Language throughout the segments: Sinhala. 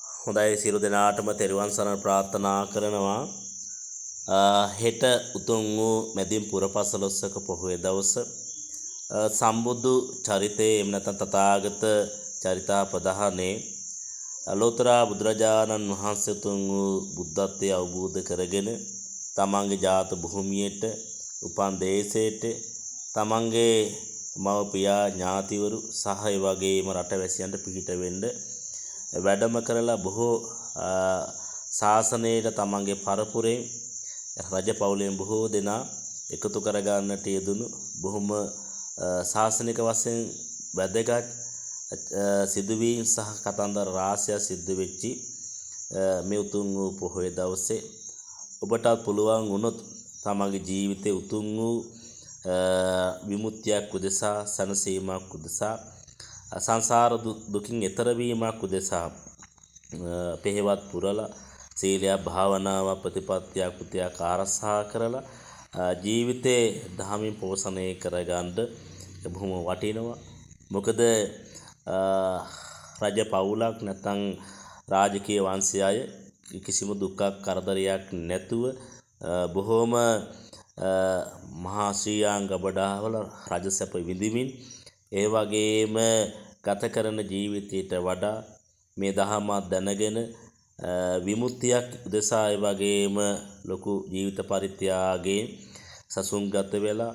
හොඳයි සියලු දෙනාටම තෙරුවන් සරණ ප්‍රාර්ථනා කරනවා. හෙට උතුම් වූ මැදින් පුරපසළොස්වක පොහොය දවස සම්බුදු චරිතයේ එම නැත්නම් තථාගත චරිතාපදානයේ ලෝතර බුදුරජාණන් වහන්සේ උතුම් වූ බුද්ධත්වයේ අවබෝධ කරගෙන තමන්ගේ ජාත භූමියට උපන් දේශයට තමන්ගේ මව පියා ඥාතිවරු සහ ඒ වගේම රටවැසියන්ට පිහිට වෙන්න වැඩම කරලා බොහෝ ශාසනයට තමන්ගේ පරපුරේ රජ පවුලෙන් බොහෝ දෙනා එකතු කරගන්නට යෙදුණු බොහොම ශාසනික වශයෙන් වැදගත් සිදුවීම් සහ කතන්දර රාශියක් සිද්ධ වෙච්චි මේ උතුම් වූ පොහොය දවසේ ඔබටත් පුළුවන් වුණොත් තමන්ගේ ජීවිතයේ උතුම් වූ විමුක්තියක් උදෙසා සනසීමක් උදෙසා සංසාර දුකින් එතර වීමක් උදෙසා පෙහෙවත් පුරලා සීලය භාවනාව ප්‍රතිපත්තිය කුතියක් ආරක්ෂා කරලා ජීවිතේ ධර්මයෙන් පෝෂණය කරගන්න බොහොම වටිනවා. මොකද රජ පවුලක් නැත්නම් රාජකීය වංශය අය කිසිම දුක්ඛ කරදරයක් නැතුව බොහොම මහා ශ්‍රීයාංග බඩාවල රජසැප විඳිමින් ඒ වගේම ගත කරන ජීවිතයට වඩා මේ දහම දැනගෙන විමුක්තියක් උදෙසා ඒ වගේම ලොකු ජීවිත පරිත්‍යාගයෙන් සසුන්ගත වෙලා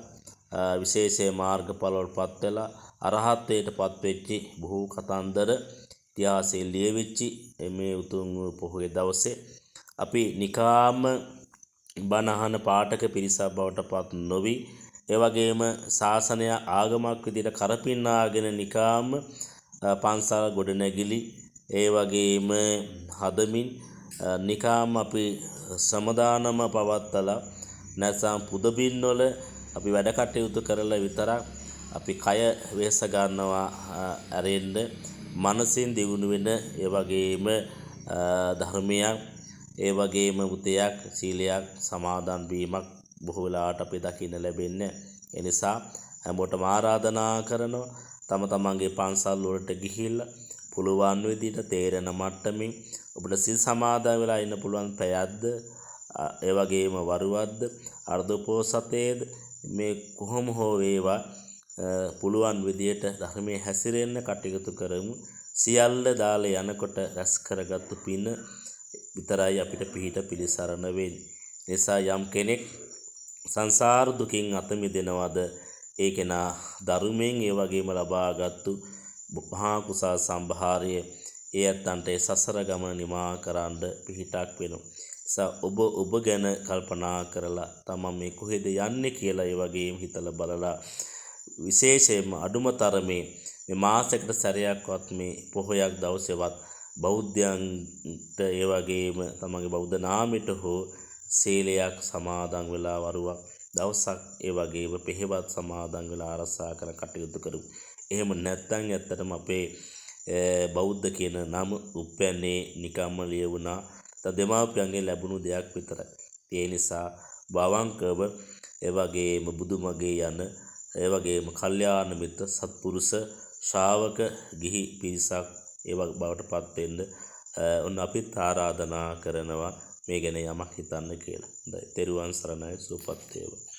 විශේෂ මාර්ගඵලවලපත් වෙලා අරහත්ත්වයටපත් වෙච්චි බොහෝ කතන්දර ඉතිහාසයේ ලියවිච්චි මේ උතුම් පොහොය දවසේ අපි නිකාම බණහන පාඨක පිරිසක් බවට පත් නොවි ඒ වගේම ශාසනය ආගමක් විදිහට කරපින්නාගෙන නිකාම පන්සල් ගොඩනැගිලි ඒ වගේම හදමින් නිකාම අපි සමාදානම පවත්තලා නැත්නම් පුදබින්වල අපි වැඩ කටයුතු කරලා විතරක් අපි කය වෙහස ගන්නවා ඇරෙන්න මනසින් දියුණු වෙන ඒ වගේම ධර්මයක් ඒ වගේම උතයක් සීලයක් සමාදන් වීමක් බොහෝ වෙලාවට අපි දකින්න ලැබෙන්නේ. ඒ නිසා හැමෝටම ආරාධනා කරනවා තම තමන්ගේ පන්සල් වලට ගිහිල්ලා පුළුවන් විදිහට තේරෙන මට්ටමින් ඔබට සිල් සමාදන් වෙලා ඉන්න පුළුවන් පැයක්ද ඒ වගේම වරුවක්ද අර්ධපෝසතේද මේ කොහොම හෝ වේවා පුළුවන් විදිහට ධර්මයේ හැසිරෙන්න කටයුතු කරමු. සියල්ල දාලා යනකොට රැස් කරගත්තු පින විතරයි අපිට පිහිට පිළිසරණ වෙන්නේ. නිසා යම් කෙනෙක් සංසාර දුකින් අත මිදෙනවද ඒ කෙනා ධර්මයෙන් ඒ වගේම ලබාගත්තු මහා කුසල සම්භාරය ඒ අතන්ට සසර ගමන නිමා කරන්න පිහිටක් වෙනවා. නිසා ඔබ ගැන කල්පනා කරලා තමන් මේ කොහෙද යන්නේ කියලා ඒ වගේම හිතලා බලලා විශේෂයෙන්ම අඩුම තරමේ මේ මාසයකට සැරයක්වත් මේ පොහොයක් දවසේවත් බෞද්ධයන්ට ඒ වගේම තමන්ගේ බෞද්ධ නාමයට හෝ සීලයක් සමාදන් වෙලා වරුවක් දවසක් ඒ වගේම පෙහෙවත් සමාදන් වෙලා ආරක්ෂා කර කටයුතු කරමු. එහෙම නැත්නම් ඇත්තටම අපේ බෞද්ධ කියන නම උපැන්නේ නිකම්ම ලියවුණා දෙමාපියන්ගෙන් ලැබුණු දෙයක් විතරයි. ඒ නිසා භවංකව ඒ වගේම බුදුමගේ යන ඒ වගේම කල්යාණ මිත්‍ර සත්පුරුෂ ශ්‍රාවක ගිහි පිරිසක් ඒ වගේ බවට පත් වෙන්න ඔන්න අපිත් ආරාධනා කරනවා මේ ගැන යමක් හිතන්න කියලා. හොඳයි. තෙරුවන් සරණයි සුවපත් වේවා.